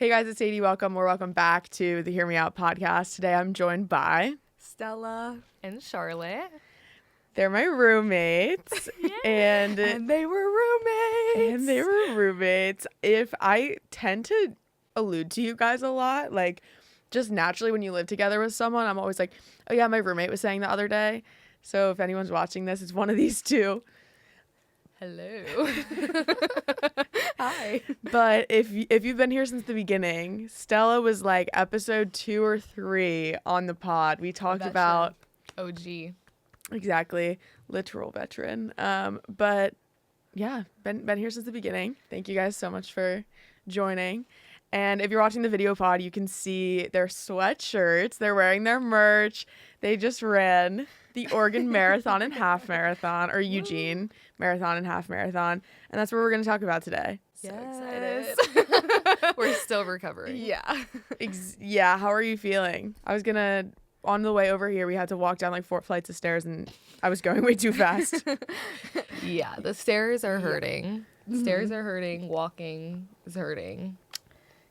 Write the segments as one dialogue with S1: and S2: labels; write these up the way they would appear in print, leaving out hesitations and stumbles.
S1: Hey guys, it's Sadie. Welcome back to the Hear Me Out podcast. Today I'm joined by
S2: Stella
S3: and Charlotte.
S1: They're my roommates. and
S2: they were roommates.
S1: If I tend to allude to you guys a lot, like just naturally when you live together with someone, I'm always like, oh yeah, my roommate was saying the other day. So if anyone's watching this, it's one of these two.
S3: Hello.
S2: Hi.
S1: But if you've been here since the beginning, Stella was like episode 2 or 3 on the pod. We talked about
S3: OG.
S1: Exactly, literal veteran. But yeah, been here since the beginning. Thank you guys so much for joining. And if you're watching the video pod, you can see their sweatshirts. They're wearing their merch. They just ran the Oregon Marathon and Half Marathon, or Eugene Marathon and Half Marathon. And that's what we're going to talk about today.
S3: So excited. We're still recovering.
S2: Yeah.
S1: Yeah, how are you feeling? On the way over here, we had to walk down like 4 flights of stairs, and I was going way too fast.
S3: Yeah, the stairs are hurting. Stairs are hurting. Walking is hurting.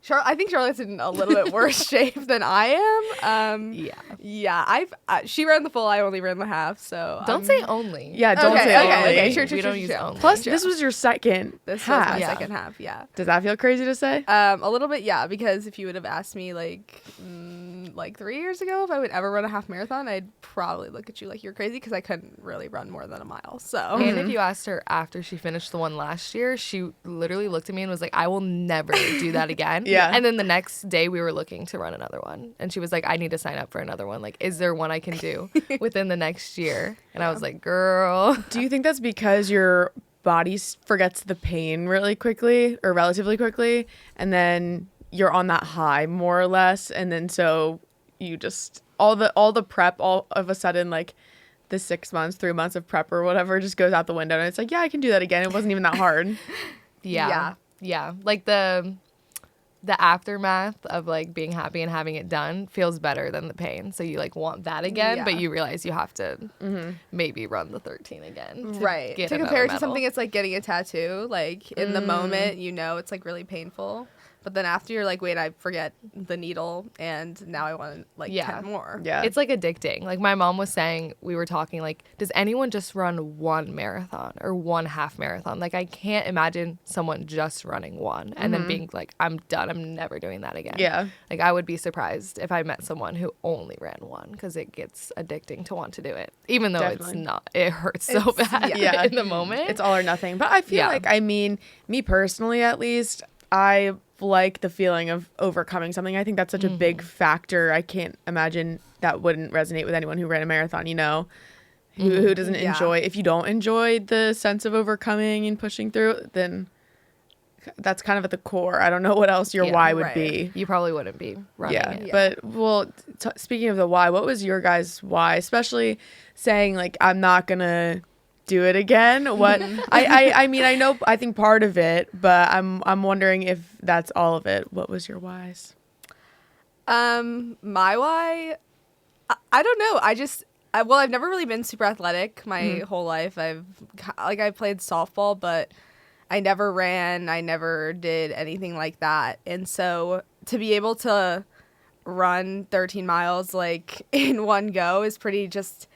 S2: I think Charlotte's in a little bit worse shape than I am. Yeah. She ran the full. I only ran the half. So
S3: don't say only.
S1: Yeah, don't say only.
S2: Okay, sure.
S3: We don't use only.
S1: Plus, this was your second
S2: This
S1: half.
S2: was my second half. Yeah.
S1: Does that feel crazy to say?
S2: A little bit, yeah. Because if you would have asked me like 3 years ago if I would ever run a half marathon, I'd probably look at you like you're crazy because I couldn't really run more than a mile. So.
S3: And if you asked her after she finished the one last year, she literally looked at me and was like, "I will never do that again."
S1: Yeah.
S3: And then the next day we were looking to run another one. And she was like, I need to sign up for another one. Like, is there one I can do within the next year? And I was like, girl.
S1: Do you think that's because your body forgets the pain really quickly or relatively quickly, and then you're on that high more or less, and then so you just all the prep all of a sudden, like the 6 months, 3 months of prep or whatever just goes out the window, and it's like, yeah, I can do that again. It wasn't even that hard.
S3: Yeah. Like the aftermath of like being happy and having it done feels better than the pain. So you like want that again, but you realize you have to maybe run the 13 again.
S2: Right. To compare it to something, it's like getting a tattoo. Like in the moment, it's like really painful. But then after you're like, wait, I forget the needle and now I want 10 more.
S1: Yeah.
S3: It's like addicting. Like my mom was saying, we were talking like, does anyone just run one marathon or one half marathon? Like I can't imagine someone just running one and then being like, I'm done. I'm never doing that again.
S1: Yeah.
S3: Like I would be surprised if I met someone who only ran one because it gets addicting to want to do it. Even though it's not, it hurts so bad in the moment.
S1: It's all or nothing. But I feel like, I mean, me personally at least, I like the feeling of overcoming something. I think that's such a big factor. I can't imagine that wouldn't resonate with anyone who ran a marathon, who doesn't enjoy. If you don't enjoy the sense of overcoming and pushing through, then that's kind of at the core. I don't know what else your why would be.
S3: You probably wouldn't be running it.
S1: But speaking of the why, what was your guys' why? Especially saying like, I'm not gonna do it again. What I mean, I think part of it, but I'm wondering if that's all of it. What was your whys?
S2: My why, I don't know. I've never really been super athletic my whole life. I played softball, but I never ran. I never did anything like that. And so to be able to run 13 miles like in one go is pretty just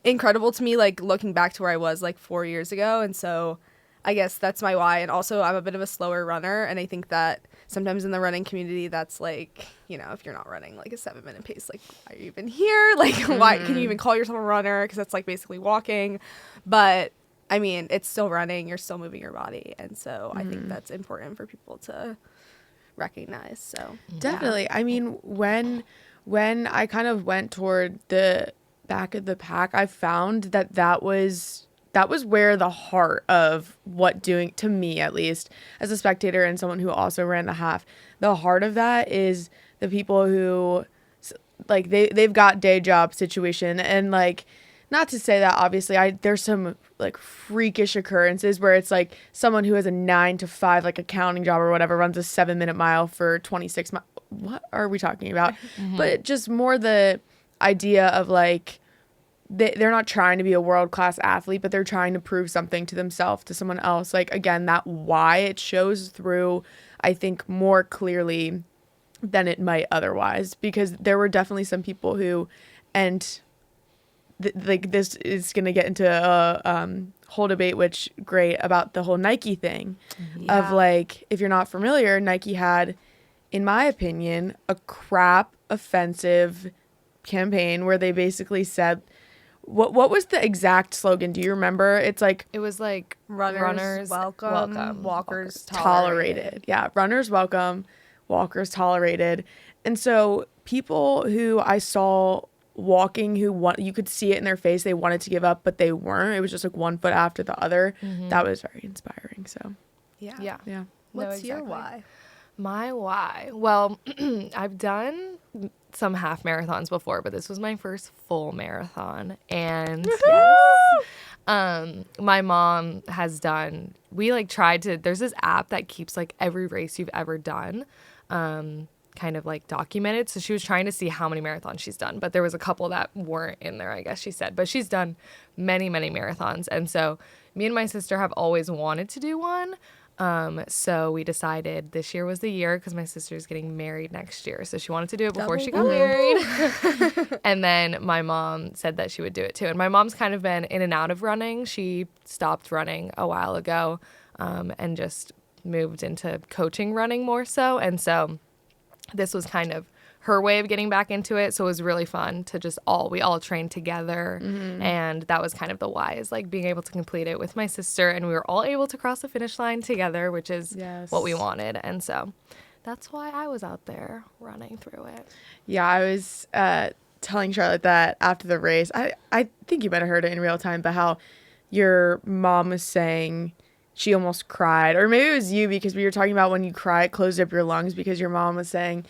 S2: incredible to me, like looking back to where I was like 4 years ago. And so I guess that's my why. And also I'm a bit of a slower runner, and I think that sometimes in the running community that's like, if you're not running like a 7-minute pace, like why are you even here? Like why can you even call yourself a runner? Because that's like basically walking. But I mean, it's still running, you're still moving your body, and so I think that's important for people to recognize. So
S1: definitely. I mean, when I kind of went toward the back of the pack, I found that was where the heart of what doing, to me at least, as a spectator and someone who also ran the half, the heart of that is the people who like they've got day job situation, and like, not to say that obviously there's some like freakish occurrences where it's like someone who has a 9 to 5 like accounting job or whatever runs a 7-minute mile for 26 miles. What are we talking about? But just more the idea of like they're not trying to be a world-class athlete, but they're trying to prove something to themselves, to someone else. Like, again, that why, it shows through, I think, more clearly than it might otherwise, because there were definitely some people who, and like this is going to get into a whole debate, which great, about the whole Nike thing of like, if you're not familiar, Nike had, in my opinion, a crap offensive campaign where they basically said, what was the exact slogan? Do you remember? It's like,
S3: It was like
S2: Runners welcome, walkers
S1: tolerated. Yeah, runners welcome, walkers tolerated. And so people who I saw walking, you could see it in their face, they wanted to give up, but they weren't. It was just like one foot after the other. That was very inspiring. So
S2: Yeah.
S1: yeah.
S2: What's
S3: No,
S2: your
S3: exactly.
S2: why?
S3: My why? Well, I've done some half marathons before, but this was my first full marathon. And my mom has done, we like tried to, there's this app that keeps like every race you've ever done kind of like documented. So she was trying to see how many marathons she's done, but there was a couple that weren't in there, I guess she said. But she's done many, many marathons. And so me and my sister have always wanted to do one. So we decided this year was the year, because my sister's getting married next year. So she wanted to do it before she got married. And then my mom said that she would do it too. And my mom's kind of been in and out of running. She stopped running a while ago, and just moved into coaching running more so. And so this was kind of her way of getting back into it. So it was really fun to just we all trained together. And that was kind of the why, is like being able to complete it with my sister. And we were all able to cross the finish line together, which is what we wanted. And so that's why I was out there running through it.
S1: Yeah, I was telling Charlotte that after the race, I think you might have heard it in real time, but how your mom was saying she almost cried. Or maybe it was you, because we were talking about when you cry, it closed up your lungs, because your mom was saying,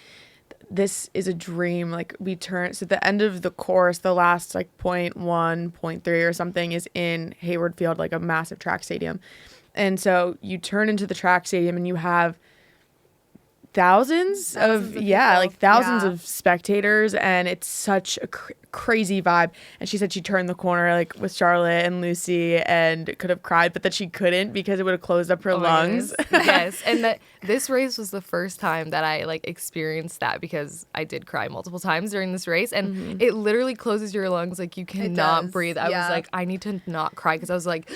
S1: this is a dream. Like, we turn, so the end of the course, the last like 0.1, 0.3 or something is in Hayward Field, like a massive track stadium. And so you turn into the track stadium and you have thousands of spectators, and it's such a crazy vibe. And she said she turned the corner like with Charlotte and Lucy and could have cried, but that she couldn't because it would have closed up her lungs.
S3: Yes. And this race was the first time that I like experienced that, because I did cry multiple times during this race, and it literally closes your lungs. Like, you cannot breathe. I was like, I need to not cry, because I was like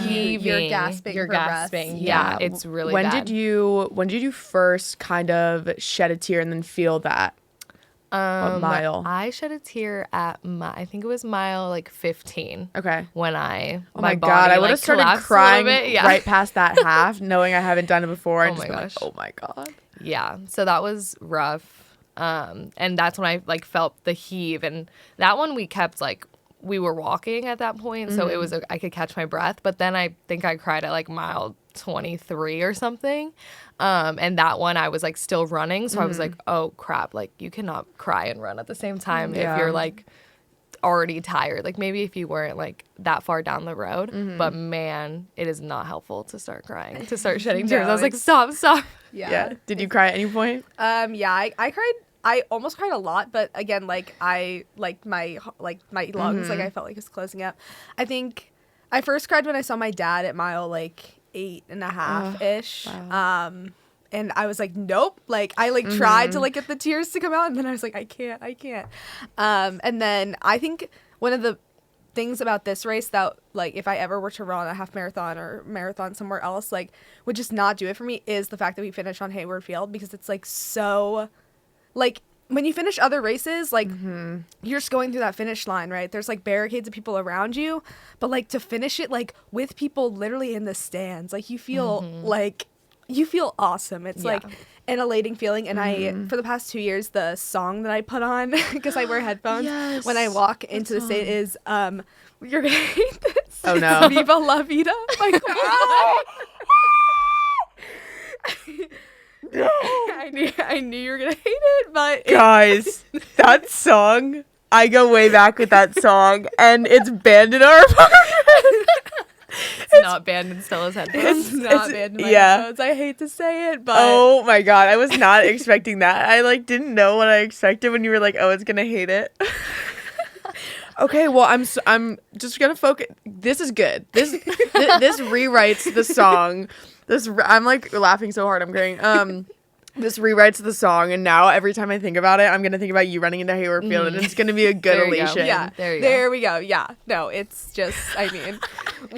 S3: heaving.
S2: You're gasping.
S3: You're
S2: for breath.
S3: gasping. Yeah, it's really
S1: when
S3: bad.
S1: did you first kind of shed a tear and then feel that? What mile?
S3: I shed a tear at I think it was mile like 15.
S1: Okay.
S3: When
S1: oh my God, I would have started crying right past that half, knowing I haven't done it before.
S3: Oh my gosh.
S1: Oh my God.
S3: Yeah. So that was rough. And that's when I like felt the heave, and that one we kept like, we were walking at that point. So it was, I could catch my breath, but then I think I cried at like mile 23 or something. And that one I was like still running. So I was like, oh crap, like you cannot cry and run at the same time if you're like already tired. Like maybe if you weren't like that far down the road, but man, it is not helpful to start crying, to start shedding tears. I was like, stop.
S1: Yeah. Did you cry at any point?
S2: Yeah, I cried. I almost cried a lot, but again, like my lungs, like I felt like it was closing up. I think I first cried when I saw my dad at mile like 8.5 ish. Wow. And I was like, nope. Like I like tried to like get the tears to come out, and then I was like, I can't. And then I think one of the things about this race that like if I ever were to run a half marathon or marathon somewhere else, like would just not do it for me, is the fact that we finished on Hayward Field, because it's like so. Like, when you finish other races, like, you're just going through that finish line, right? There's, like, barricades of people around you. But, like, to finish it, like, with people literally in the stands, like, you feel, like, you feel awesome. It's, like, an elating feeling. And I, for the past 2 years, the song that I put on, because I wear headphones when I walk into the state is, you're going to hate this.
S1: Oh, no.
S2: Viva la vida. Like, no. I knew you were gonna hate it, but
S1: guys, that song, I go way back with that song, and it's banned in our apartment.
S3: It's not banned in Stella's headphones.
S2: It's not banned in my headphones. I hate to say it, but
S1: oh my God, I was not expecting that. I like didn't know what I expected when you were like, oh, it's gonna hate it. Okay, well, I'm just gonna focus. This is good. This rewrites the song. I'm like laughing so hard I'm crying. this rewrites the song, and now every time I think about it, I'm gonna think about you running into Hayward Field, and it's gonna be a good elation.
S2: Yeah,
S3: There
S2: we go. Yeah, no, it's just, I mean,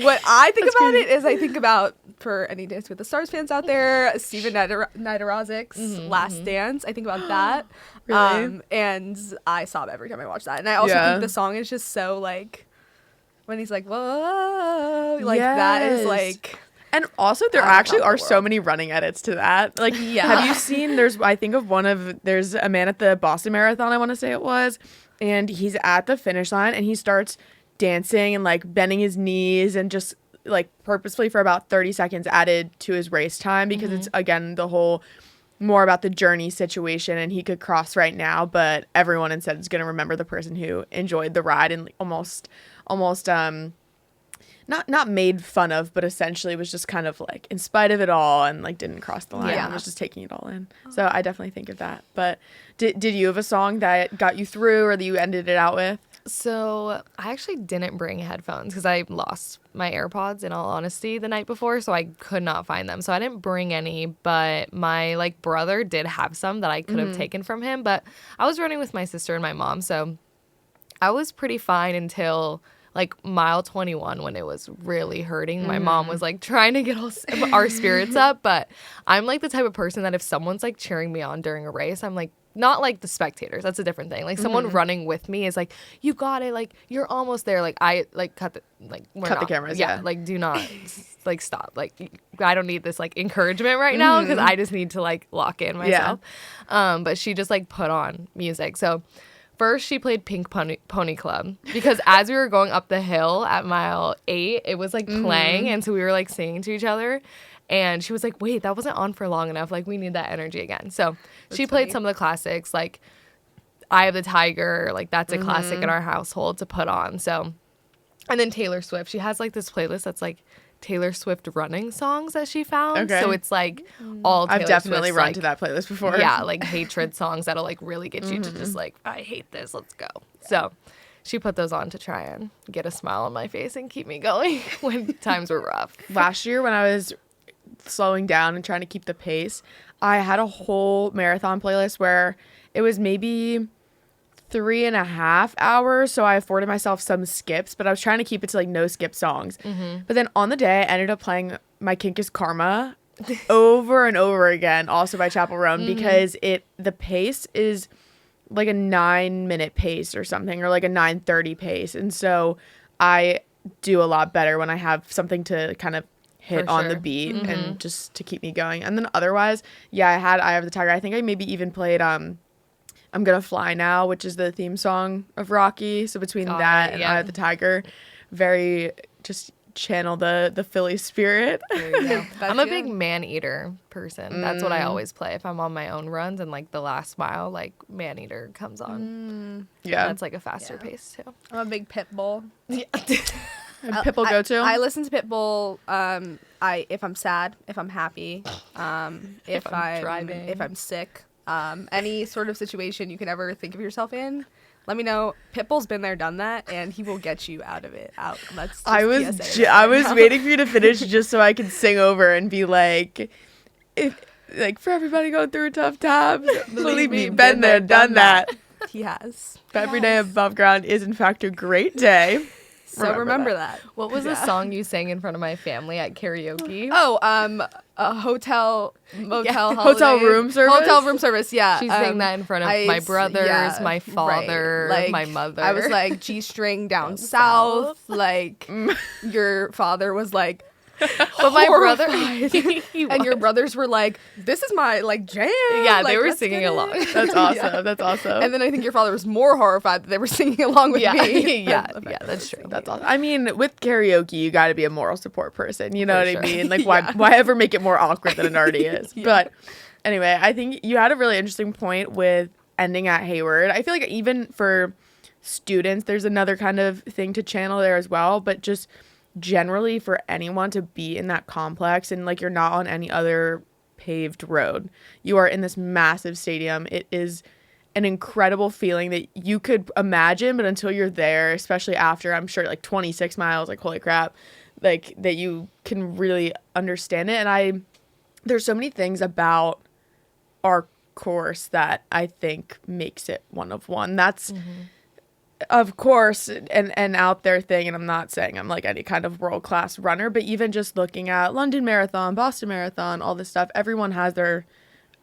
S2: what I think about it is I think about, for any Dance with the Stars fans out there, Steven Niederozik's Last Dance. I think about that.
S1: Really?
S2: And I sob every time I watch that. And I also think the song is just so, like, when he's like, whoa, like, that is, like...
S1: And also, there actually are so many running edits to that. Like, have you seen, there's a man at the Boston Marathon, I want to say it was, and he's at the finish line, and he starts dancing and, like, bending his knees and just, like, purposefully for about 30 seconds added to his race time because it's, again, the whole more about the journey situation, and he could cross right now, but everyone instead is going to remember the person who enjoyed the ride and almost not made fun of, but essentially was just kind of like in spite of it all and like didn't cross the line and was just taking it all in. So I definitely think of that. But did you have a song that got you through or that you ended it out with?
S3: So I actually didn't bring headphones because I lost my AirPods, in all honesty, the night before, so I could not find them. So I didn't bring any, but my like brother did have some that I could have taken from him. But I was running with my sister and my mom, so I was pretty fine until like mile 21 when it was really hurting. My mom was like trying to get our spirits up, but I'm like the type of person that if someone's like cheering me on during a race, I'm like, not like the spectators, that's a different thing. Like someone running with me is like, you got it, like you're almost there. Like I like cut the cameras. Yeah, like do not like stop. Like I don't need this like encouragement right now because I just need to like lock in myself. But she just like put on music. So first, she played Pink Pony Club because as we were going up the hill at mile 8, it was like playing. And so we were like singing to each other. And she was like, wait, that wasn't on for long enough. Like, we need that energy again. So she played some of the classics, like Eye of the Tiger. Like, that's a classic in our household to put on. So, and then Taylor Swift. She has like this playlist that's like Taylor Swift running songs that she found. Okay. So it's like all Taylor
S1: I've definitely
S3: Swift's,
S1: run
S3: like,
S1: to that playlist before.
S3: Yeah, like hatred songs that'll like really get you to just like, I hate this, let's go. So she put those on to try and get a smile on my face and keep me going when times were rough.
S1: Last year when I was slowing down and trying to keep the pace, I had a whole marathon playlist where it was maybe 3.5 hours, so I afforded myself some skips, but I was trying to keep it to like no skip songs. But then on the day I ended up playing My Kink is Karma over and over again, also by Chappell Roan, because the pace is like a 9-minute pace or something, or like a 9:30 pace, and so I do a lot better when I have something to kind of hit on the beat and just to keep me going. And then otherwise, I had Eye of the Tiger. I think I maybe even played I'm Gonna Fly Now, which is the theme song of Rocky. So between that and Eye of the Tiger, very just channel the Philly spirit.
S3: I'm a big Man-Eater person. That's what I always play if I'm on my own runs, and like the last mile, like Man-Eater comes on. Yeah, that's like a faster pace too.
S2: I'm a big Pitbull.
S1: Pitbull go to?
S2: I listen to Pitbull. If I'm sad, if I'm happy, if I'm driving, if I'm sick, any sort of situation you can ever think of yourself in, let me know. Pitbull's been there, done that, and he will get you out of it. That's just
S1: I was waiting for you to finish just so I could sing over and be like, for everybody going through tough times, believe me, been there, done that.
S2: He has.
S1: Every day above ground is in fact a great day.
S2: So remember that.
S3: What was the song you sang in front of my family at karaoke?
S2: Oh, a hotel
S1: room service.
S2: Hotel room service. Yeah,
S3: she sang that in front of my brothers, my father, my mother.
S2: I was like G-string down south. Like your father was like. But my brother and your brothers were like, "This is my like jam."
S3: Yeah, they were singing along.
S1: That's awesome. That's awesome.
S2: And then I think your father was more horrified that they were singing along with me.
S3: yeah, that's true.
S1: That's awesome. I mean, with karaoke, you got to be a moral support person. You know what I mean? Like, why ever make it more awkward than it already is? But anyway, I think you had a really interesting point with ending at Hayward. I feel like even for students, there's another kind of thing to channel there as well. But just generally for anyone to be in that complex and like you're not on any other paved road, you are in this massive stadium. It is an incredible feeling that you could imagine, but until you're there, especially after I'm sure like 26 miles, like holy crap, like that you can really understand it. And there's so many things about our course that I think makes it one of one. That's of course an out there thing, and I'm not saying I'm like any kind of world-class runner, but even just looking at London Marathon, Boston Marathon, all this stuff, everyone has their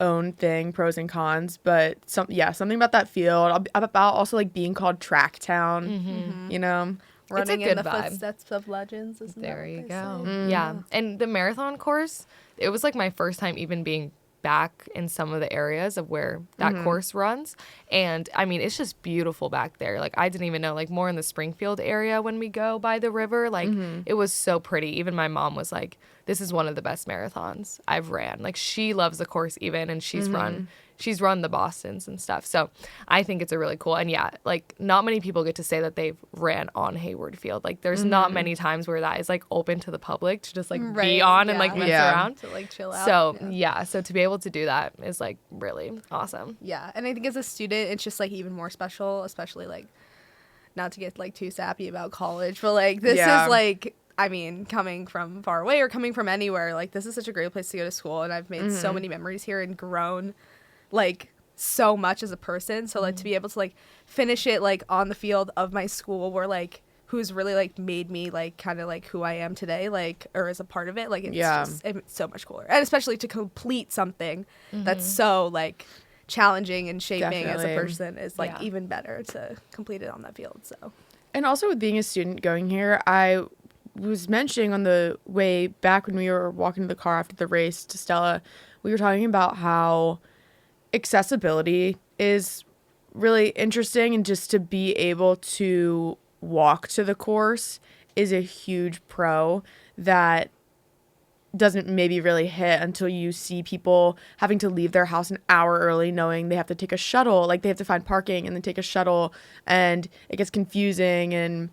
S1: own thing, pros and cons, but something about that field, about also like being called Track Town, you know.
S2: Running
S3: good
S2: in the
S3: vibe.
S2: Footsteps of legends. Isn't
S3: There
S2: that
S3: you
S2: what
S3: go.
S2: they say?
S3: Yeah. And the marathon course, it was like my first time even being back in some of the areas of where that course runs. And I mean, it's just beautiful back there. Like, I didn't even know, like, more in the Springfield area when we go by the river, like, it was so pretty. Even my mom was like, this is one of the best marathons I've ran. Like, she loves the course even, and she's run the Bostons and stuff. So I think it's a really cool. And yeah, like, not many people get to say that they've ran on Hayward Field. Like, there's not many times where that is like open to the public to just like be on and like mess around.
S2: To like chill out.
S3: So yeah, so to be able to do that is like really awesome.
S2: Yeah, and I think as a student, it's just like even more special, especially like, not to get like too sappy about college, but like this is like, I mean, coming from far away or coming from anywhere, like this is such a great place to go to school, and I've made so many memories here and grown like so much as a person. So like to be able to like finish it like on the field of my school, where like who's really like made me like kind of like who I am today, like, or as a part of it, like it's so much cooler, and especially to complete something that's so like challenging and shaping as a person is like even better to complete it on that field. So,
S1: and also with being a student going here, I was mentioning on the way back when we were walking to the car after the race to Stella, we were talking about how accessibility is really interesting, and just to be able to walk to the course is a huge pro that doesn't maybe really hit until you see people having to leave their house an hour early, knowing they have to take a shuttle, like they have to find parking and then take a shuttle, and it gets confusing. And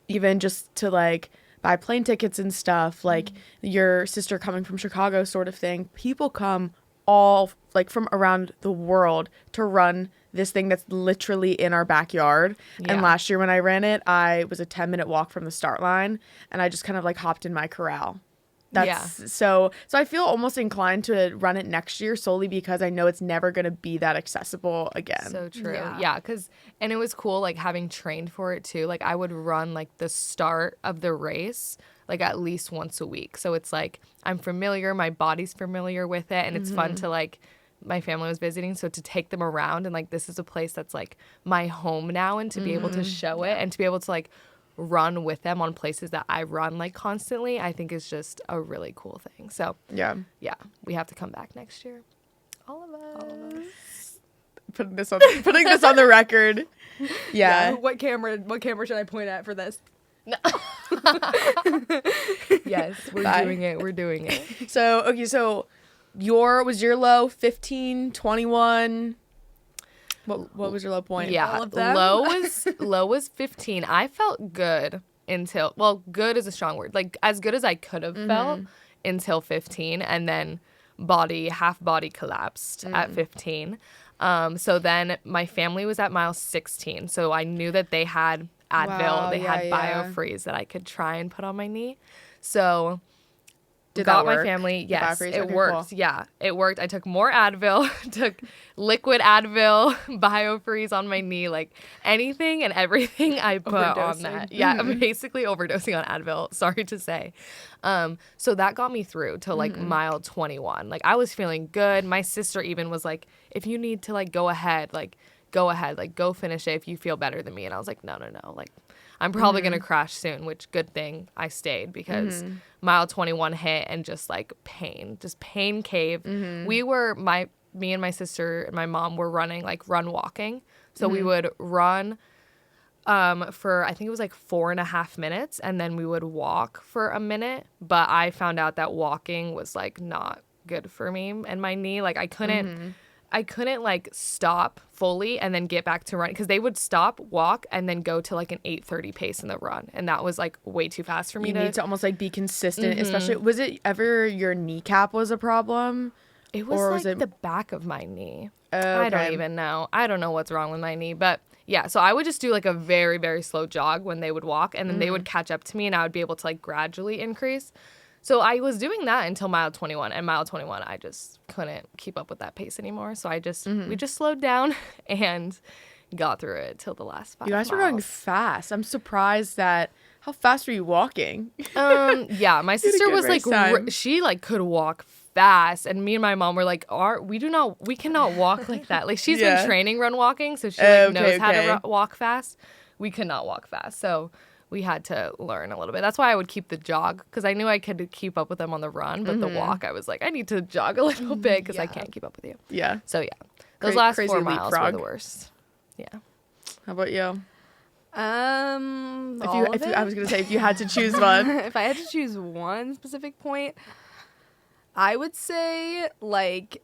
S1: even just to like buy plane tickets and stuff, like your sister coming from Chicago sort of thing, people come all like from around the world to run this thing that's literally in our backyard. And last year when I ran it, I was a 10-minute walk from the start line, and I just kind of like hopped in my corral. So I feel almost inclined to run it next year, solely because I know it's never going to be that accessible again.
S3: So true. Yeah, and it was cool like having trained for it too. Like, I would run like the start of the race like at least once a week. So it's like I'm familiar, my body's familiar with it, and it's fun to like, my family was visiting, so to take them around and like, this is a place that's like my home now, and to be able to show it and to be able to like run with them on places that I run like constantly, I think is just a really cool thing. So yeah, we have to come back next year, all of us.
S1: Putting this on the record. Yeah.
S2: What camera should I point at for this?
S3: No. Yes, we're doing it.
S1: So okay, so was your low 15, 21? What was your low point?
S3: Yeah, low was 15. I felt good until, well, good is a strong word. Like, as good as I could have felt until 15, and then half body collapsed at 15. So then my family was at mile 16, so I knew that they had Advil.
S1: Wow,
S3: they had BioFreeze that I could try and put on my knee. So
S1: Did that work?
S3: My family, yes,
S1: BioFreeze?
S3: it
S1: Okay,
S3: worked.
S1: cool.
S3: Yeah, it worked. I took more Advil, took liquid Advil, BioFreeze on my knee, like anything and everything I put on that. Yeah, I'm basically overdosing on Advil, sorry to say. So that got me through to like mile 21. Like, I was feeling good. My sister even was like, if you need to like go ahead, like go finish it if you feel better than me. And I was like, no, like, I'm probably going to crash soon, which good thing I stayed, because mile 21 hit and just like pain caved. Me and my sister and my mom were running, like walking. So we would run for, I think it was like 4.5 minutes, and then we would walk for a minute. But I found out that walking was like not good for me and my knee. Like, I couldn't like stop fully and then get back to run, because they would stop, walk, and then go to like an 8:30 pace in the run, and that was like way too fast for me.
S1: You need to almost like be consistent, especially. Was it ever your kneecap was a problem?
S3: It was the back of my knee. Okay. I don't even know. I don't know what's wrong with my knee, but yeah. So I would just do like a very, very slow jog when they would walk, and then they would catch up to me, and I would be able to like gradually increase. So I was doing that until mile 21, and mile 21, I just couldn't keep up with that pace anymore. So we just slowed down and got through it till the last 5
S1: You guys
S3: miles.
S1: were going fast. I'm surprised that. How fast were you walking?
S3: Yeah, my sister was like,
S1: time.
S3: she like could walk fast, and me and my mom were like, we cannot walk like that. Like she's been training run walking, so she knows how to walk fast. We could not walk fast, so we had to learn a little bit. That's why I would keep the jog, because I knew I could keep up with them on the run, but the walk, I was like, I need to jog a little bit because I can't keep up with you.
S1: Yeah.
S3: So yeah, those last
S1: crazy
S3: 4 miles were
S1: leapfrog.
S3: the worst. Yeah.
S1: How about you?
S2: I
S1: was gonna say if you had to choose one.
S2: If I had to choose one specific point, I would say like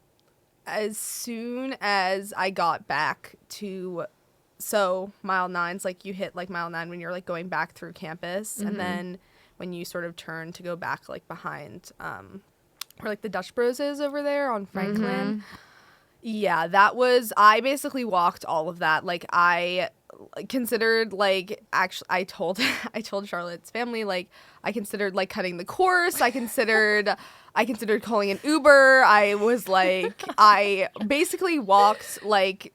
S2: as soon as I got back to, so mile 9's like you hit like mile 9 when you're like going back through campus, and then when you sort of turn to go back like behind where like the Dutch Bros is over there on Franklin. Yeah, I basically walked all of that. Like I considered like actually I told Charlotte's family like I considered like cutting the course. I considered calling an Uber. I was like I basically walked like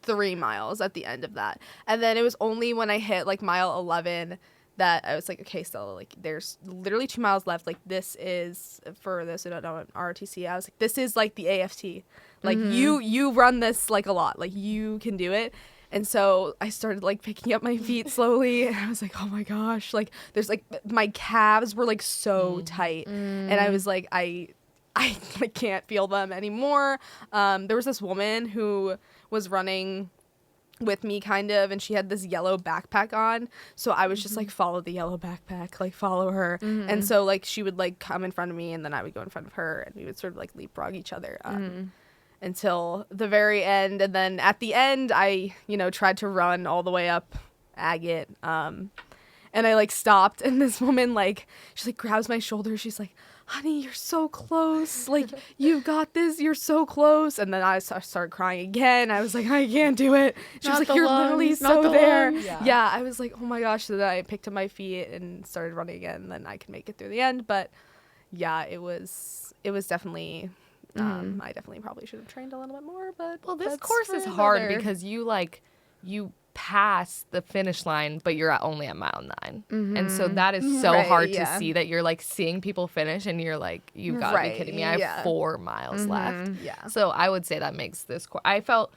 S2: 3 miles at the end of that. And then it was only when I hit like mile 11 that I was like, okay, Stella, like there's literally 2 miles left. Like this is, for those who don't know, ROTC, I was like, this is like the AFT. Like you run this like a lot. Like you can do it. And so I started like picking up my feet slowly, and I was like, oh my gosh, like there's like my calves were like so tight, and I was like, I like can't feel them anymore. There was this woman who was running with me kind of, and she had this yellow backpack on, so I was just like follow the yellow backpack, like follow her. And so like she would like come in front of me, and then I would go in front of her, and we would sort of like leapfrog each other until the very end. And then at the end I tried to run all the way up Agate, and I like stopped, and this woman like she like grabs my shoulder, she's like, honey, you're so close, like you got this, you're so close. And then I started crying again. I was like, I can't do it. She was like, you're literally so there. Yeah, I was like, oh my gosh. So then I picked up my feet and started running again, and then I could make it through the end. But yeah, it was definitely I definitely probably should have trained a little bit more, but
S3: this course is hard because you pass the finish line, but you're only at mile 9, and so that is so hard to see that you're like seeing people finish, and you're like, you've got to be kidding me! I have 4 miles left.
S2: Yeah.
S3: So I would say that makes this course. I felt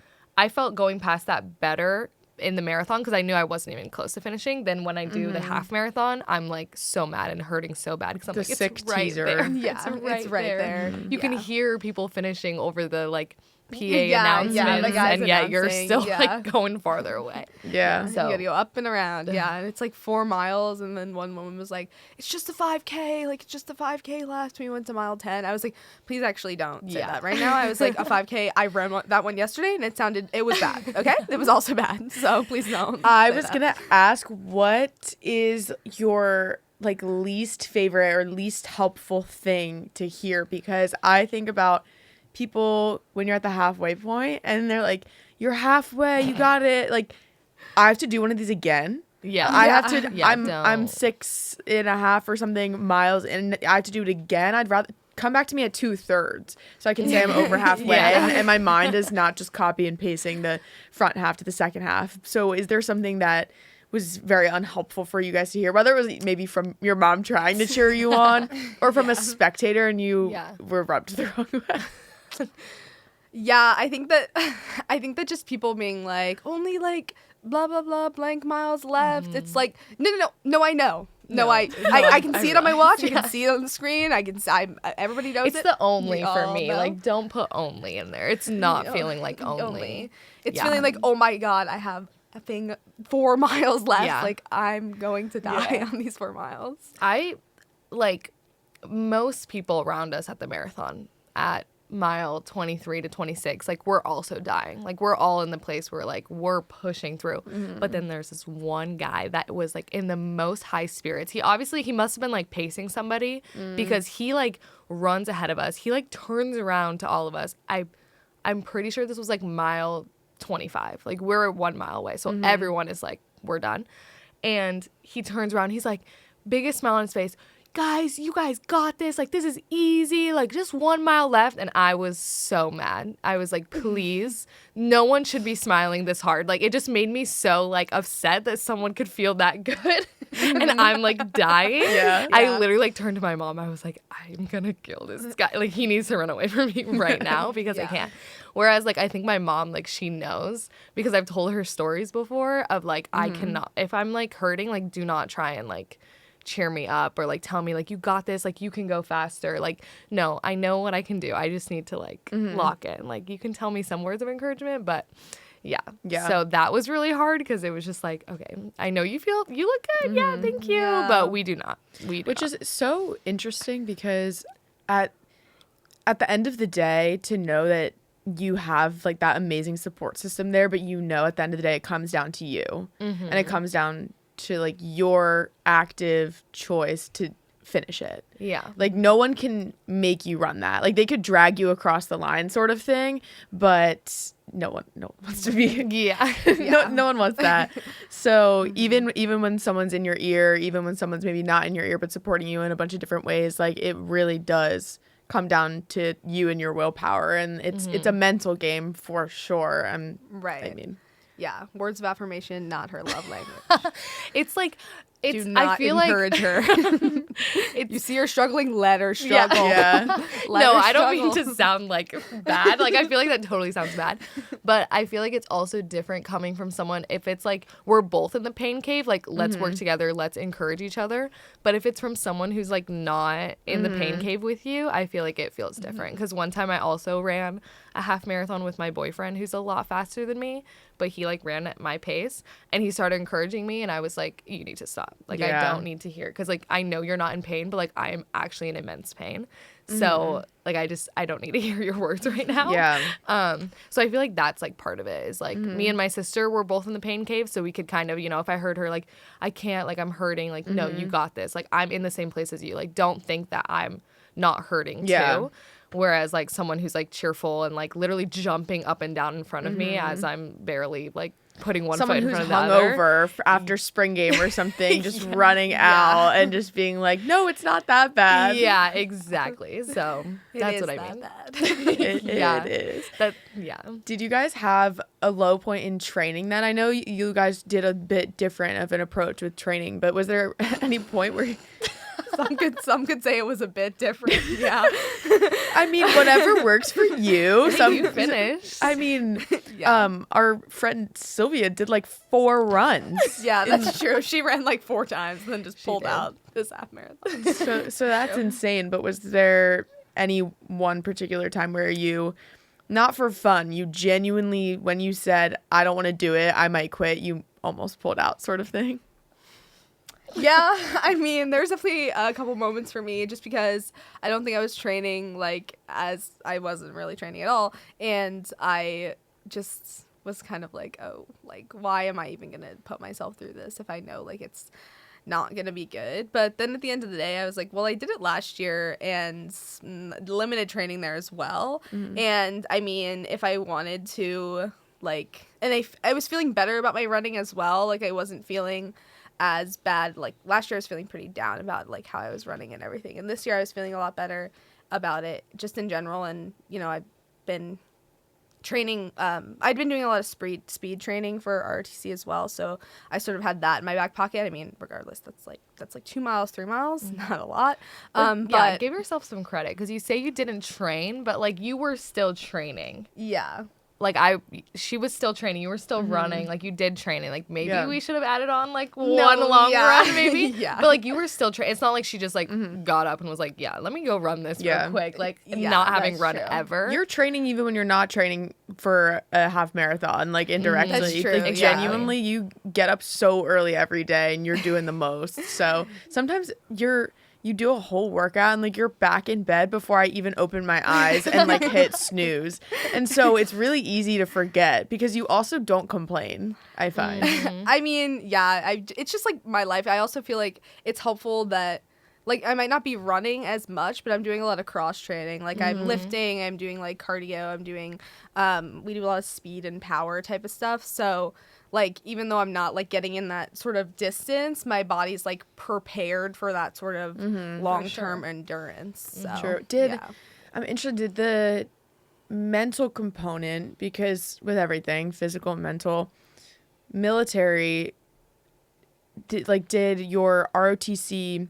S3: going past that better in the marathon because I knew I wasn't even close to finishing. Then when I do the half marathon, I'm like so mad and hurting so bad because I'm like, it's right
S1: teaser.
S3: there.
S2: Yeah,
S3: it's right there. You can hear people finishing over the like PA announcements, and yet you're still like going farther away.
S1: Yeah.
S3: So
S2: you gotta go up and around. Yeah, and it's like 4 miles, and then one woman was like, it's just a 5K, like it's just a 5K left. We went to mile 10. I was like, please actually don't say that right now. I was like, a 5K, I ran that one yesterday, and it was bad, okay? It was also bad, so please don't.
S1: I was gonna ask, what is your like least favorite or least helpful thing to hear? Because I think about people when you're at the halfway point and they're like, you're halfway, you got it. Like, I have to do one of these again.
S3: Yeah.
S1: I have to,
S3: Yeah,
S1: I'm
S3: don't.
S1: 6.5 or something miles and I have to do it again. I'd rather come back to me at 2/3 so I can say I'm over halfway and my mind is not just copy and pasting the front half to the second half. So is there something that was very unhelpful for you guys to hear, whether it was maybe from your mom trying to cheer you on or from a spectator and you were rubbed the wrong way?
S2: Yeah, I think that just people being like, only like blah blah blah blank miles left. It's like no, I know. No, I can see it on my watch. I can see it on the screen. Everybody knows it.
S3: It's the only for me. Know. Like, don't put only in there. It's not feeling like only.
S2: It's feeling like, oh my god, I have a thing 4 miles left.
S3: Yeah.
S2: Like, I'm going to die on these 4 miles.
S3: I like most people around us at the marathon at mile 23 to 26, like we're also dying. Like we're all in the place where like we're pushing through. But then there's this one guy that was like in the most high spirits. He must have been like pacing somebody because he like runs ahead of us. He like turns around to all of us. I'm pretty sure this was like mile 25. Like we're 1 mile away. So everyone is like, we're done. And he turns around. He's like, biggest smile on his face. guys, you guys got this. Like, this is easy. Like, just 1 mile left. And I was so mad. I was like, please, no one should be smiling this hard. Like, it just made me so, like, upset that someone could feel that good. And I'm, like, dying.
S1: Yeah.
S3: I literally, like, turned to my mom. I was like, I'm going to kill this guy. Like, he needs to run away from me right now because I can't. Whereas, like, I think my mom, like, she knows because I've told her stories before of, like, I cannot, if I'm, like, hurting, like, do not try and, like, cheer me up or, like, tell me, like, you got this, like, you can go faster. Like, no, I know what I can do. I just need to, like, lock in. Like, you can tell me some words of encouragement, but yeah. So that was really hard because it was just like, okay, I know you look good. Yeah, thank you. Yeah. But we do not.
S1: Which is so interesting because at the end of the day, to know that you have like that amazing support system there, but you know at the end of the day it comes down to you and it comes down to like your active choice to finish it.
S3: Yeah.
S1: Like no one can make you run that. Like they could drag you across the line sort of thing, but no one wants to be no one wants that. So even when someone's in your ear, even when someone's maybe not in your ear but supporting you in a bunch of different ways, like it really does come down to you and your willpower, and it's a mental game for sure.
S2: Right.
S1: I mean,
S2: yeah, words of affirmation, not her love language.
S3: It's like
S2: do not
S3: I feel
S2: encourage her. You see her struggling, let her struggle.
S1: Yeah.
S3: No, I don't mean to sound like bad. Like I feel like that totally sounds bad. But I feel like it's also different coming from someone if it's like we're both in the pain cave, like let's work together, let's encourage each other. But if it's from someone who's like not in the pain cave with you, I feel like it feels different. Because one time I also ran a half marathon with my boyfriend who's a lot faster than me, but he like ran at my pace and he started encouraging me and I was like, you need to stop. Like I don't need to hear, because like I know you're not in pain, but like I am actually in immense pain. So like I don't need to hear your words right now. So I feel like that's like part of it is like me and my sister were both in the pain cave, so we could kind of, you know, if I heard her like I can't, like I'm hurting, like no, you got this, like I'm in the same place as you, like don't think that I'm not hurting too. Whereas like someone who's like cheerful and like literally jumping up and down in front of me as I'm barely like putting one foot in front of the other.
S1: Someone who's hungover after spring game or something, just running out and just being like, no, it's not that bad.
S3: Yeah, exactly. So that's what I mean.
S2: Bad.
S1: It is. Did you guys have a low point in training then? I know you guys did a bit different of an approach with training, but was there any point where
S2: Some could say it was a bit different. Yeah.
S1: I mean, whatever works for you.
S3: You finished.
S1: I mean, our friend Sylvia did like 4 runs.
S2: Yeah, that's true. She ran like 4 times and then just pulled out this half marathon.
S1: So that's insane. But was there any one particular time where you, not for fun, you genuinely, when you said, I don't want to do it, I might quit, you almost pulled out sort of thing?
S2: Yeah, I mean, there's definitely a couple moments for me just because I don't think I was training like as I wasn't really training at all. And I just was kind of like, oh, like, why am I even going to put myself through this if I know like it's not going to be good? But then at the end of the day, I was like, well, I did it last year and limited training there as well. And I mean, if I wanted to like, and I was feeling better about my running as well. Like I wasn't feeling as bad. Like last year I was feeling pretty down about like how I was running and everything, and this year I was feeling a lot better about it just in general. And you know, I've been training, I'd been doing a lot of speed training for ROTC as well, so I sort of had that in my back pocket. I mean, regardless, that's like 2 miles, 3 miles, not a lot.
S3: But give yourself some credit, because you say you didn't train, but like you were still training.
S2: Yeah.
S3: Like she was still training. You were still running. Like you did training. Like maybe we should have added on like one long run, maybe. But like you were still training. It's not like she just like got up and was like, yeah, let me go run this real quick. Like not having run ever.
S1: You're training even when you're not training for a half marathon. Like indirectly,
S2: that's true.
S1: Like genuinely, you get up so early every day and you're doing the most. So sometimes you do a whole workout and like you're back in bed before I even open my eyes and like hit snooze. And so it's really easy to forget because you also don't complain, I find.
S2: I mean, yeah, it's just like my life. I also feel like it's helpful that like I might not be running as much, but I'm doing a lot of cross training. Like I'm lifting, I'm doing like cardio, I'm doing we do a lot of speed and power type of stuff. So like, even though I'm not like getting in that sort of distance, my body's like prepared for that sort of long-term endurance. So,
S1: True. I'm interested, did the mental component, because with everything, physical and mental, military, did your ROTC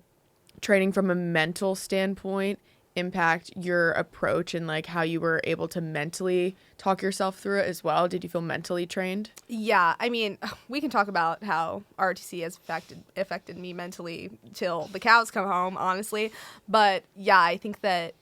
S1: training from a mental standpoint impact your approach and like how you were able to mentally talk yourself through it as well? Did you feel mentally trained?
S2: Yeah, I mean, we can talk about how ROTC has affected me mentally till the cows come home, honestly. But yeah, I think that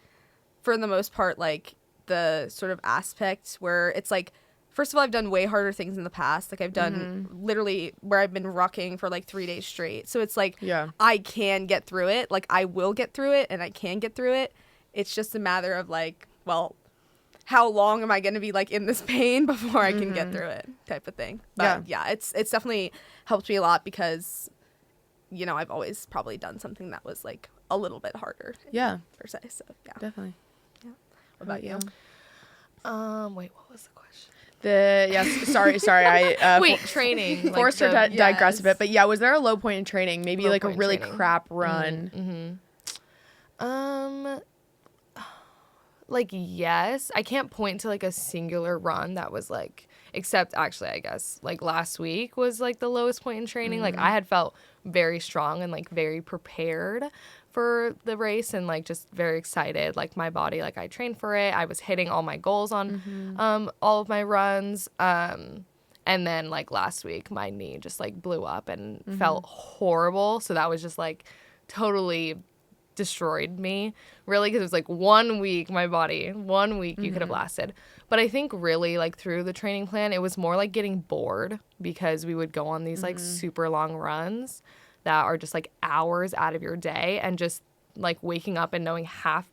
S2: for the most part, like the sort of aspect where it's like, first of all, I've done way harder things in the past. Like I've done literally where I've been rucking for like 3 days straight. So it's like, I can get through it. Like I will get through it and I can get through it. It's just a matter of like, well, how long am I going to be like in this pain before I can get through it type of thing. But yeah, it's definitely helped me a lot because, you know, I've always probably done something that was like a little bit harder. Per se. So yeah.
S1: Definitely.
S2: Yeah. What about you?
S3: Wait, what was the question?
S1: Sorry. I
S3: training.
S1: Forced her to digress a bit, but yeah, was there a low point in training? Maybe like a really crap run.
S3: Like, yes, I can't point to like a singular run that was like, except actually, I guess like last week was like the lowest point in training. Like I had felt very strong and like very prepared for the race and like just very excited. Like my body, like I trained for it. I was hitting all my goals on all of my runs. And then like last week, my knee just like blew up and felt horrible. So that was just like totally destroyed me, really, because it was like 1 week, my body, 1 week you could have lasted. But I think really like through the training plan, it was more like getting bored because we would go on these like super long runs that are just like hours out of your day, and just like waking up and knowing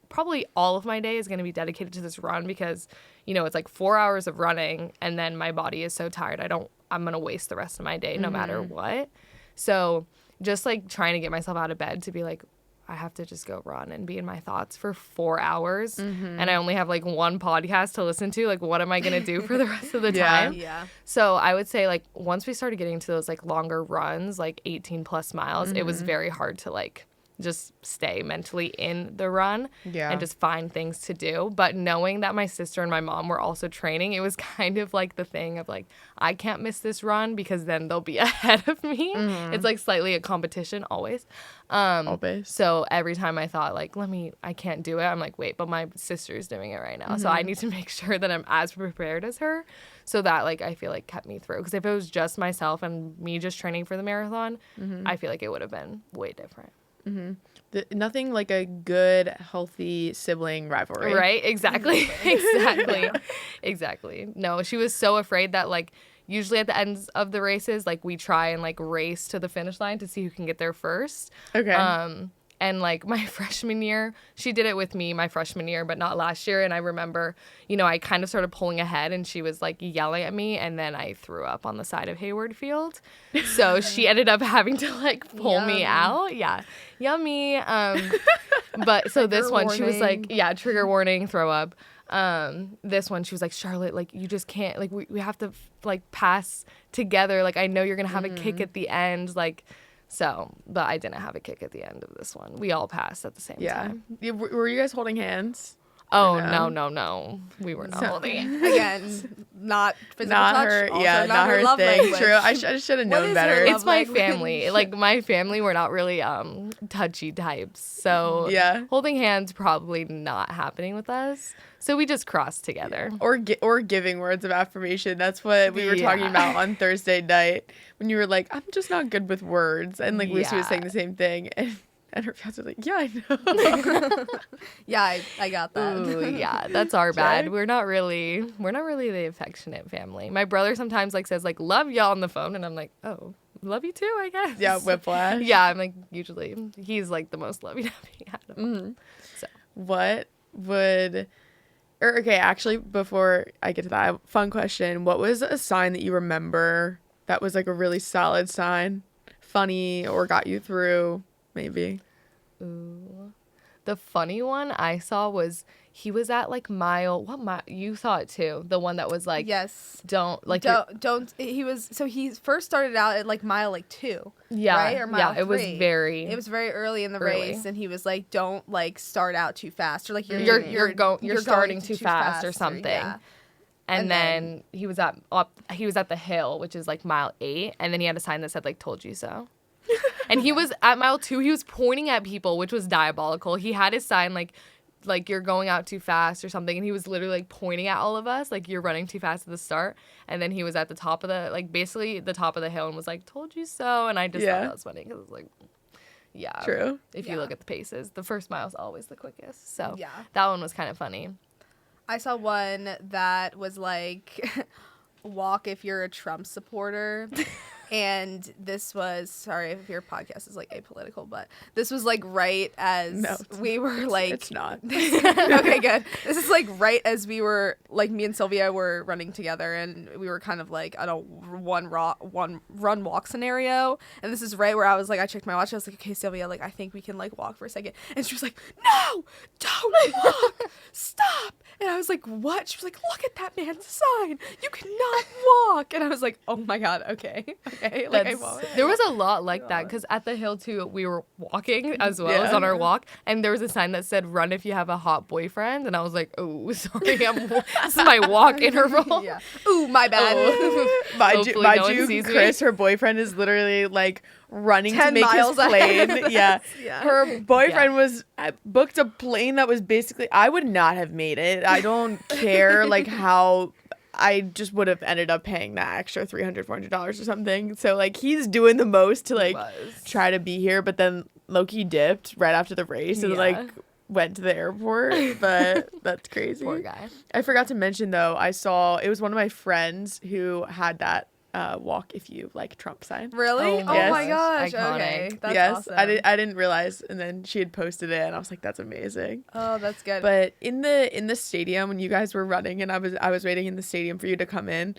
S3: probably all of my day is going to be dedicated to this run because, you know, it's like 4 hours of running and then my body is so tired. I'm going to waste the rest of my day no matter what. So just like trying to get myself out of bed to be like, I have to just go run and be in my thoughts for 4 hours. And I only have like one podcast to listen to. Like, what am I going to do for the rest of the time?
S2: Yeah.
S3: So I would say like once we started getting to those like longer runs, like 18 plus miles, it was very hard to like just stay mentally in the run and just find things to do. But knowing that my sister and my mom were also training, it was kind of like the thing of like, I can't miss this run because then they'll be ahead of me. It's like slightly a competition always.
S1: Always.
S3: So every time I thought like, I can't do it, I'm like, wait, but my sister's doing it right now. So I need to make sure that I'm as prepared as her. So that like, I feel like kept me through. Because if it was just myself and me just training for the marathon, I feel like it would have been way different.
S1: Nothing like a good, healthy sibling rivalry.
S3: Right? Exactly. Exactly. No, she was so afraid that like usually at the ends of the races, like we try and like race to the finish line to see who can get there first.
S1: Okay.
S3: And like my freshman year, she did it with me my freshman year, but not last year. And I remember, you know, I kind of started pulling ahead and she was like yelling at me. And then I threw up on the side of Hayward Field. So she ended up having to like pull me out. Yeah. Yummy. But so this one, she was like, trigger warning, throw up. This one, she was like, Charlotte, like you just can't, like we have to like pass together. Like I know you're going to have a kick at the end. Like, so, but I didn't have a kick at the end of this one. We all passed at the same time.
S1: Were you guys holding hands?
S3: Oh, no. We were not holding.
S2: Again, not physical touch.
S1: Her,
S2: also
S1: not her
S2: love
S1: thing.
S2: language.
S1: True. I should have known better.
S3: It's my family. Like, my family, we're not really touchy types. So, holding hands probably not happening with us. So we just crossed together.
S1: Or giving words of affirmation. That's what we were talking about on Thursday night when you were like, I'm just not good with words. And like Lucy was saying the same thing. And her fiance was like, yeah, I know.
S2: I got that.
S3: Ooh, yeah, that's our bad. We're not really the affectionate family. My brother sometimes like says like, love y'all on the phone. And I'm like, oh, love you too, I guess.
S1: Yeah, whiplash.
S3: Yeah, I'm like, usually he's like the most lovey-dovey out of them. So
S1: what would... okay, actually, before I get to that, fun question. What was a sign that you remember that was like a really solid sign? Funny or got you through, maybe?
S3: Ooh. The funny one I saw was he was at like what mile? You saw it too. The one that was like,
S2: yes.
S3: don't
S2: He first started out at like mile like 2.
S3: Yeah.
S2: Right? Or mile 3.
S3: It was
S2: very early in the
S3: early.
S2: race, and he was like, don't like start out too fast, or like
S3: you're starting too fast or something.
S2: Yeah.
S3: And then he was at the hill, which is like mile 8, and then he had a sign that said like "Told you so." And he was at mile 2. He was pointing at people, which was diabolical. He had his sign like you're going out too fast or something, and he was literally like pointing at all of us like you're running too fast at the start. And then he was at the top of basically the top of the hill and was like "Told you so." And I just thought that was funny because it was like, yeah,
S1: true.
S3: If you look at the paces, the first mile is always the quickest. So
S2: yeah,
S3: that one was kind of funny.
S2: I saw one that was like walk if you're a Trump supporter. And this was, sorry if your podcast is like apolitical, but this was like right as we were like,
S1: it's not.
S2: Okay, good. This is like right as we were like, me and Sylvia were running together, and we were kind of like on a one run walk scenario. And this is right where I was like, I checked my watch. I was like, okay, Sylvia, like I think we can like walk for a second. And she was like, no, don't walk, stop. And I was like, what? She was like, look at that man's sign. You cannot walk. And I was like, oh my God, okay. Like I won't.
S3: There was a lot like that because at the hill too, we were walking as well as on our walk, and there was a sign that said "Run if you have a hot boyfriend," and I was like, "Oh, sorry, this is my walk interval."
S2: Yeah. Ooh, my bad.
S1: Mind you, Chris, her boyfriend is literally like running to make his plane. Yeah. Her boyfriend was booked a plane that was basically, I would not have made it. I don't care like how. I just would have ended up paying that extra $300, $400 or something. So, like, he's doing the most to, like, try to be here. But then Loki dipped right after the race and, like, went to the airport. But that's crazy.
S3: Poor guy.
S1: I forgot to mention, though, it was one of my friends who had that walk if you like Trump sign.
S2: Really? Oh my gosh.
S3: Iconic.
S2: Okay. That's awesome.
S1: I didn't realize, and then she had posted it and I was like, that's amazing.
S2: Oh, that's good.
S1: But in the stadium when you guys were running and I was waiting in the stadium for you to come in,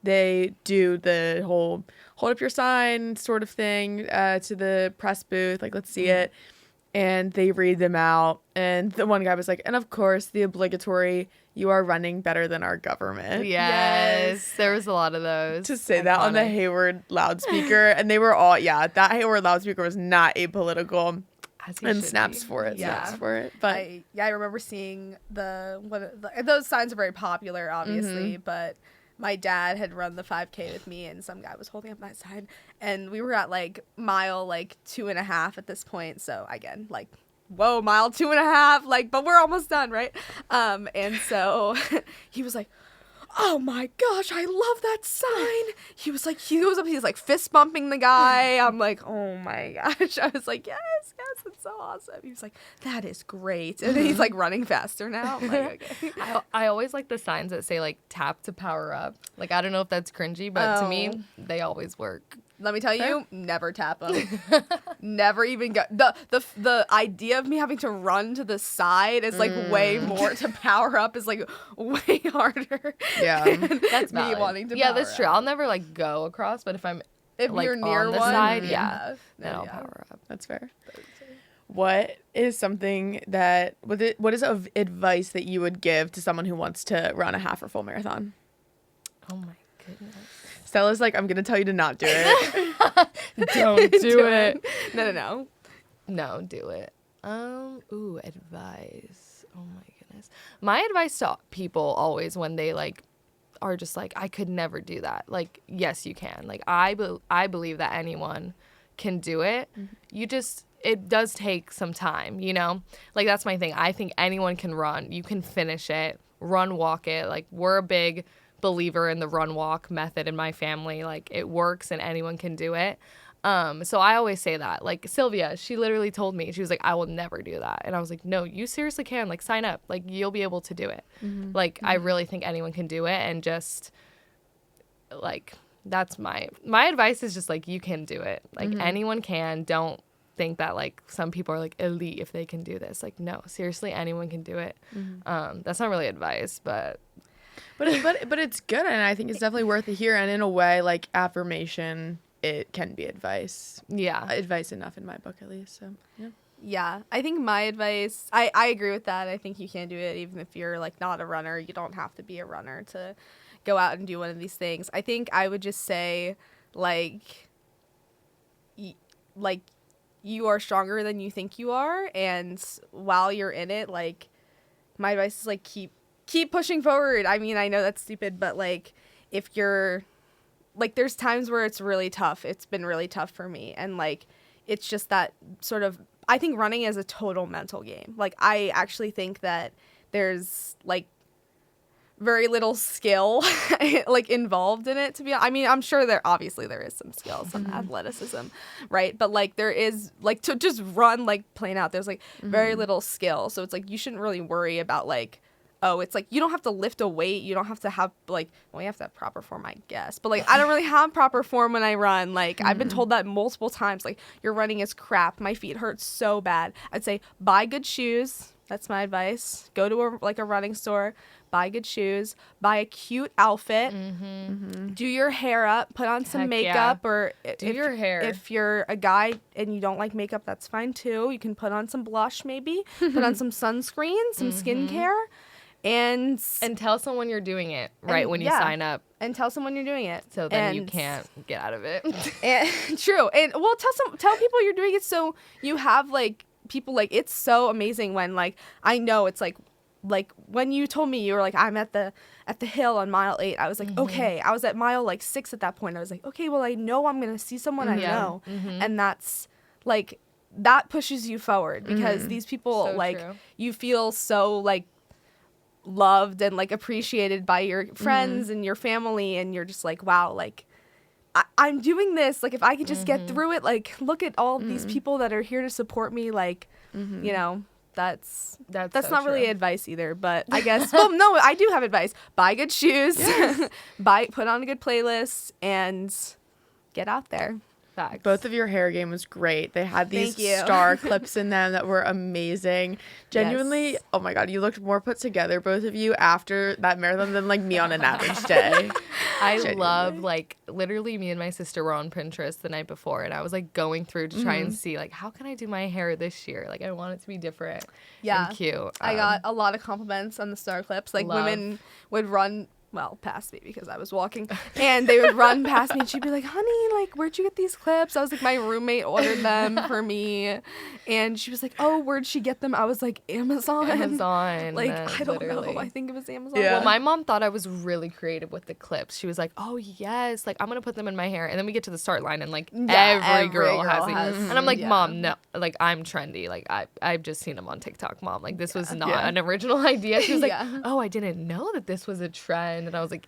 S1: they do the whole hold up your sign sort of thing to the press booth, like let's see it. And they read them out, and the one guy was like, and of course the obligatory, you are running better than our government.
S3: Yes. There was a lot of those.
S1: To say that on the Hayward loudspeaker, and they were all, that Hayward loudspeaker was not apolitical. And snaps for it. But
S2: I remember seeing those signs are very popular, obviously, but my dad had run the 5K with me, and some guy was holding up that sign, and we were at like mile 2.5 at this point. So again, like, whoa, mile 2.5, like, but we're almost done, right? And so he was like, oh my gosh, I love that sign. He was like, he goes up, he's like fist bumping the guy. I'm like, oh my gosh. I was like, yes, it's so awesome. He was like, that is great. And then he's like running faster now. I'm like, okay.
S3: I always like the signs that say like tap to power up. Like, I don't know if that's cringy, but to me, they always work.
S2: Let me tell you, never tap them. Never even go. The idea of me having to run to the side is like way more to power up is like way harder.
S1: Yeah,
S2: that's me wanting to.
S3: Yeah, that's
S2: up.
S3: true. I'll never like go across, but if like,
S2: you're near
S3: on the
S2: one
S3: side, then I'll power up.
S1: That's fair. What is something that what is advice that you would give to someone who wants to run a half or full marathon?
S3: Oh my goodness.
S1: Stella's like, I'm going to tell you to not do it.
S3: Don't do it.
S2: No.
S3: No, do it. Advice. Oh my goodness. My advice to people always when they like are just like, I could never do that. Like, yes, you can. Like, I believe that anyone can do it. It does take some time, you know? Like, that's my thing. I think anyone can run. You can finish it. Run, walk it. Like, we're a big believer in the run walk method in my family. Like, it works and anyone can do it. So I always say that. Like, Sylvia, she literally told me, she was like, I will never do that. And I was like, no, you seriously can. Like, sign up. Like, you'll be able to do it. Like, I really think anyone can do it. And just like, that's my advice is just like, you can do it. Like, anyone can. Don't think that like some people are like elite if they can do this. Like, no, seriously, anyone can do it. That's not really advice, but
S1: it's good, and I think it's definitely worth to hear. And in a way, like affirmation, it can be advice.
S3: Yeah,
S1: advice enough in my book, at least. So
S2: Yeah, I think my advice, I agree with that. I think you can do it even if you're like not a runner. You don't have to be a runner to go out and do one of these things. I think I would just say like like you are stronger than you think you are, and while you're in it, like my advice is like keep pushing forward. I mean, I know that's stupid, but like if you're like there's times where it's really tough. It's been really tough for me, and like it's just that sort of I think running is a total mental game. Like I actually think that there's like very little skill like involved in it, to be I mean, I'm sure there is some skill, some athleticism, right? But like there is like to just run like plain out, there's like very little skill. So it's like you shouldn't really worry about like, oh, it's like you don't have to lift a weight, you don't have to have like, well, you have to have proper form, I guess. But like I don't really have proper form when I run. Like I've been told that multiple times, like your running is crap. My feet hurt so bad. I'd say buy good shoes. That's my advice. Go to a running store, buy good shoes, buy a cute outfit, do your hair up, put on some makeup, or
S3: do your hair.
S2: If you're a guy and you don't like makeup, that's fine too. You can put on some blush, maybe put on some sunscreen, some skincare, and
S3: tell someone you're doing it when you sign up.
S2: And tell someone you're doing it,
S3: so then you can't get out of it.
S2: True, and well, tell people you're doing it so you have like. People like it's so amazing when like I know it's like when you told me you were like I'm at the hill on mile 8, I was like okay, I was at mile like 6 at that point. I was like okay, well I know I'm gonna see someone I know, and that's like that pushes you forward because these people so like true. You feel so like loved and like appreciated by your friends and your family, and you're just like wow, like I'm doing this. Like, if I could just get through it, like, look at all these people that are here to support me. Like, you know, that's so not really advice either. But I guess, well, no, I do have advice. Buy good shoes, put on a good playlist, and get out there.
S3: Facts.
S1: Both of your hair game was great. They had these star clips in them that were amazing. Genuinely, oh my God, you looked more put together, both of you, after that marathon than like me on an average day.
S3: I love, like, literally me and my sister were on Pinterest the night before, and I was like going through to try and see like how can I do my hair this year? Like I want it to be different and cute.
S2: I got a lot of compliments on the star clips. Like women would run past me because I was walking, and they would run past me, and she'd be like, honey, like, where'd you get these clips? I was like, my roommate ordered them for me, and she was like, oh, where'd she get them? I was like, Amazon. Like, I don't know. I think it was Amazon.
S3: Yeah. Well, my mom thought I was really creative with the clips. She was like, oh, yes, like, I'm going to put them in my hair. And then we get to the start line, and, like, every girl has it. And I'm like, Mom, no. Like, I'm trendy. Like, I've just seen them on TikTok, Mom. Like, this was not an original idea. She was like, oh, I didn't know that this was a trend. And I was like,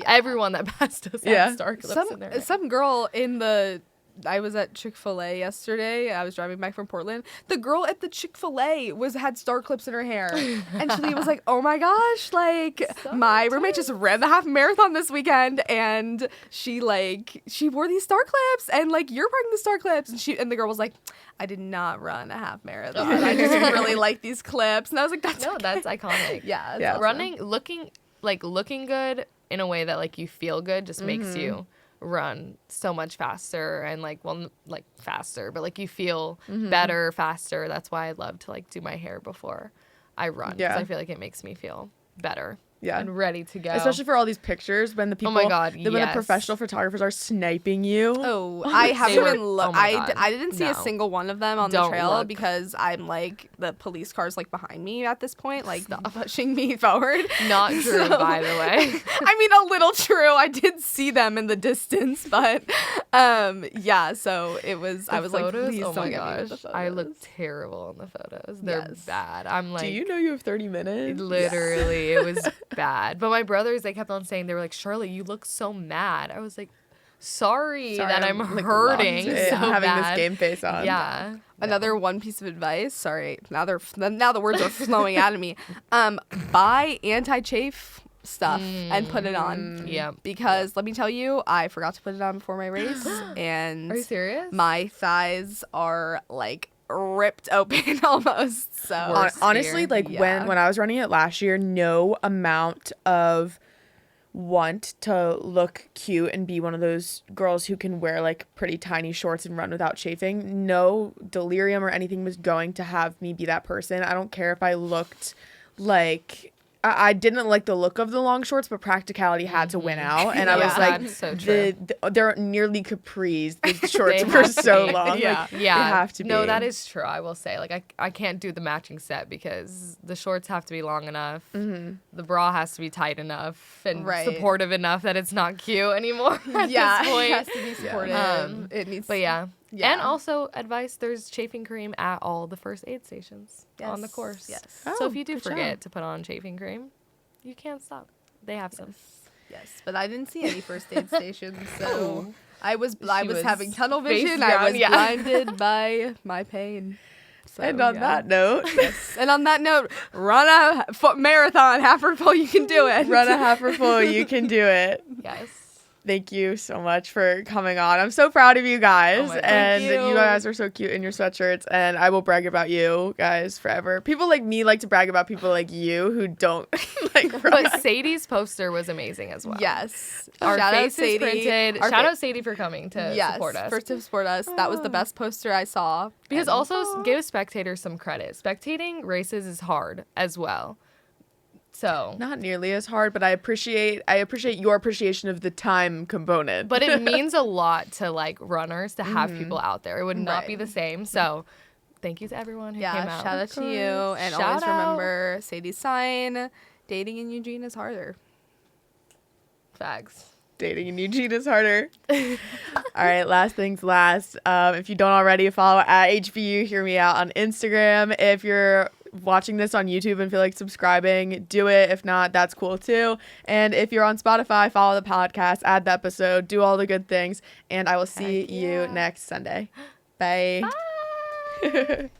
S3: everyone that passed us had star clips in there.
S2: Some girl I was at Chick-fil-A yesterday. I was driving back from Portland. The girl at the Chick-fil-A had star clips in her hair. And she was like, oh my gosh, like my roommate just ran the half marathon this weekend, and she wore these star clips, and like you're wearing the star clips, and the girl was like, I did not run a half marathon. I just really like these clips. And I was like, that's
S3: iconic.
S2: Yeah.
S3: Awesome. Running, looking good in a way that like you feel good just makes you run so much faster, and faster, but like you feel better faster. That's why I love to like do my hair before I run, because I feel like it makes me feel better and ready to go,
S1: especially for all these pictures when the people, when the professional photographers are sniping you.
S2: I haven't even looked. I didn't see a single one of them on the trail because I'm like the police car's like behind me at this point, like pushing me forward.
S3: Not true, by the way.
S2: I mean, a little true. I did see them in the distance, but so it was. I was
S3: photos?
S2: Like, please
S3: oh
S2: don't
S3: my gosh,
S2: get me with the photos.
S3: I look terrible in the photos. They're bad. I'm like,
S1: do you know you have 30 minutes?
S3: Literally, it was bad. But my brothers, they kept on saying, they were like, Charlotte, you look so mad. I was like, sorry that I'm like, hurting so
S1: having
S3: bad.
S1: This game face on.
S3: Yeah.
S2: Another one piece of advice. Sorry, now the words are flowing out of me. Buy anti-chafe stuff and put it on.
S3: Yeah.
S2: Because let me tell you, I forgot to put it on before my race, and
S3: are you serious?
S2: My thighs are like ripped open almost. So
S1: honestly, like when I was running it last year, no amount of want to look cute and be one of those girls who can wear like pretty tiny shorts and run without chafing, no delirium or anything was going to have me be that person. I don't care if I looked like I didn't like the look of the long shorts, but practicality had to win out. And I was like,
S3: that's so true.
S1: they're nearly capris. The shorts were so long.
S2: Yeah.
S1: Like,
S3: Yeah.
S1: they have to be.
S3: No, that is true. I will say, like, I can't do the matching set because the shorts have to be long enough.
S1: Mm-hmm.
S3: The bra has to be tight enough and
S2: Right.
S3: supportive enough that it's not cute anymore at
S2: Yeah,
S3: this point.
S2: it has to be supportive. It needs.
S3: But yeah.
S2: Yeah.
S3: And also advice, there's chafing cream at all the first aid stations on the
S2: Yes.
S3: course.
S2: Yes.
S3: So
S1: Oh,
S3: if you do
S1: good
S3: forget
S1: job.
S3: to put on chafing cream, you can't stop. They have some.
S2: Yes, but I didn't see any first aid stations, so I was
S3: was
S2: having tunnel
S3: face
S2: vision.
S3: down,
S2: I was
S3: yeah.
S2: blinded by my pain. So,
S1: And on
S2: yeah.
S1: that note,
S2: And on that note, run a marathon, half or full, you can do it.
S1: run a half or full. You can do it.
S3: Yes.
S1: Thank you so much for coming on. I'm so proud of you guys.
S3: Oh my God.
S1: And
S2: Thank you.
S1: you guys are so cute in your sweatshirts. And I will brag about you guys forever. People like me like to brag about people like you who don't like run.
S3: But Sadie's poster was amazing as well.
S2: Yes.
S3: Our
S2: Shout out
S3: faces
S2: Sadie.
S3: printed.
S2: Our
S3: Shout
S2: fa-
S3: out Sadie for coming to
S2: Yes,
S3: support us.
S2: for to support us. That was the best poster I saw.
S3: Because
S2: And-
S3: also give spectators some credit. Spectating races is hard as well. So,
S1: Not nearly as hard, but I appreciate your appreciation of the time component.
S3: but it means a lot to like runners to have people out there. It would not be
S2: Right.
S3: the same. So, thank you to everyone who came out.
S2: shout out to you. And
S3: Shout
S2: always
S3: out.
S2: remember Sadie's sign. Dating in Eugene is harder.
S3: Facts.
S1: Dating in Eugene is harder. All right, last things last. If you don't already, follow at HBU Hear Me Out on Instagram. If you're watching this on YouTube and feel like subscribing, do it. If not, that's cool too. And if you're on Spotify, follow the podcast, add the episode, do all the good things. And I will see you next Sunday. Bye.
S3: Bye.